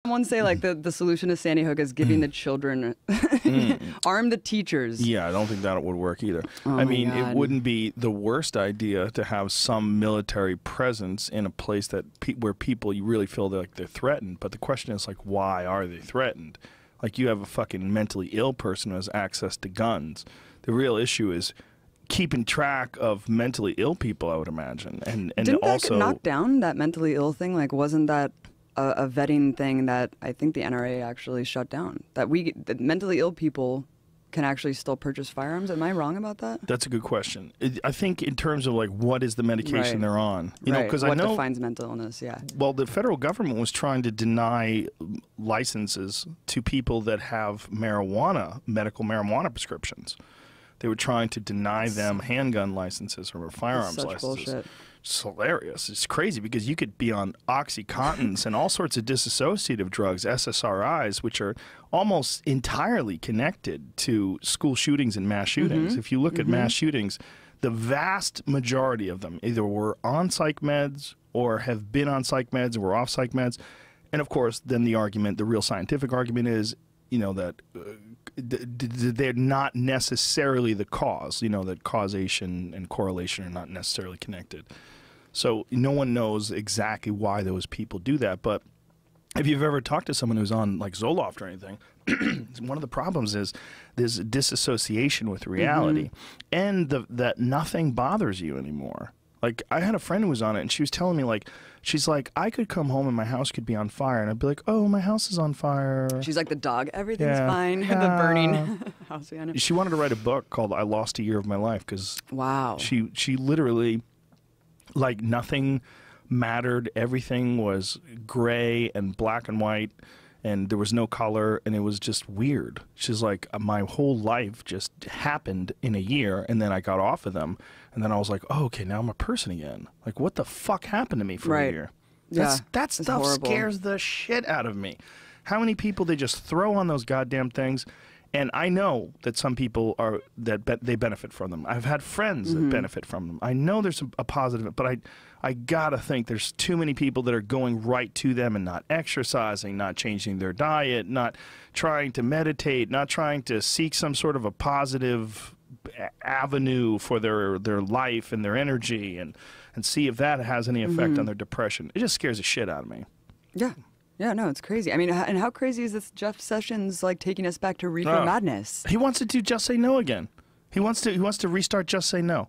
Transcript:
Someone say like the solution to Sandy Hook is giving the children, arm the teachers. Yeah, I don't think that would work either. Oh I mean, my God. it wouldn't be the worst idea to have some military presence in a place that where people you really feel like they're threatened. But the question is like, why are they threatened? Like you have a fucking mentally ill person who has access to guns. The real issue is keeping track of mentally ill people, I would imagine, and Didn't also that knock down that mentally ill thing? Like, wasn't that a vetting thing that I think the NRA actually shut down? That mentally ill people can actually still purchase firearms. Am I wrong about that? That's a good question. I think in terms of like what is the medication they're on, you know, because what I know defines mental illness. Yeah. Well, the federal government was trying to deny licenses to people that have medical marijuana prescriptions. They were trying to deny them handgun licenses or firearms such licenses. Bullshit. It's hilarious. It's crazy because you could be on Oxycontins and all sorts of dissociative drugs, SSRIs, which are almost entirely connected to school shootings and mass shootings. If you look at mass shootings, the vast majority of them either were on psych meds or have been on psych meds and were off psych meds. And of course, then the real scientific argument is, you know, that they're not necessarily the cause, you know, that causation and correlation are not necessarily connected. So no one knows exactly why those people do that. But if you've ever talked to someone who's on like Zoloft or anything, one of the problems is there's a disassociation with reality and that nothing bothers you anymore. Like, I had a friend who was on it, and she was telling me, like, she's like, I could come home and my house could be on fire, and I'd be like, oh, my house is on fire. She's like the dog, everything's fine. The burning house behind it. She wanted to write a book called I Lost a Year of My Life, because she literally, like, nothing mattered. Everything was gray and black and white, and there was no color, and it was just weird. She's like, my whole life just happened in a year, and then I got off of them. And then I was like, oh, okay, now I'm a person again. Like, what the fuck happened to me for a year? That stuff horrible. Scares the shit out of me. How many people they just throw on those goddamn things? And I know that some people are they benefit from them. I've had friends that benefit from them. I know there's a positive, but I gotta think there's too many people that are going right to them and not exercising, not changing their diet, not trying to meditate, not trying to seek some sort of a positive avenue for their life and their energy and see if that has any effect on their depression. It just scares the shit out of me. Yeah. Yeah, no, it's crazy. I mean, and how crazy is this Jeff Sessions like taking us back to reefer madness? He wants to do Just Say No again. He wants to restart Just Say No.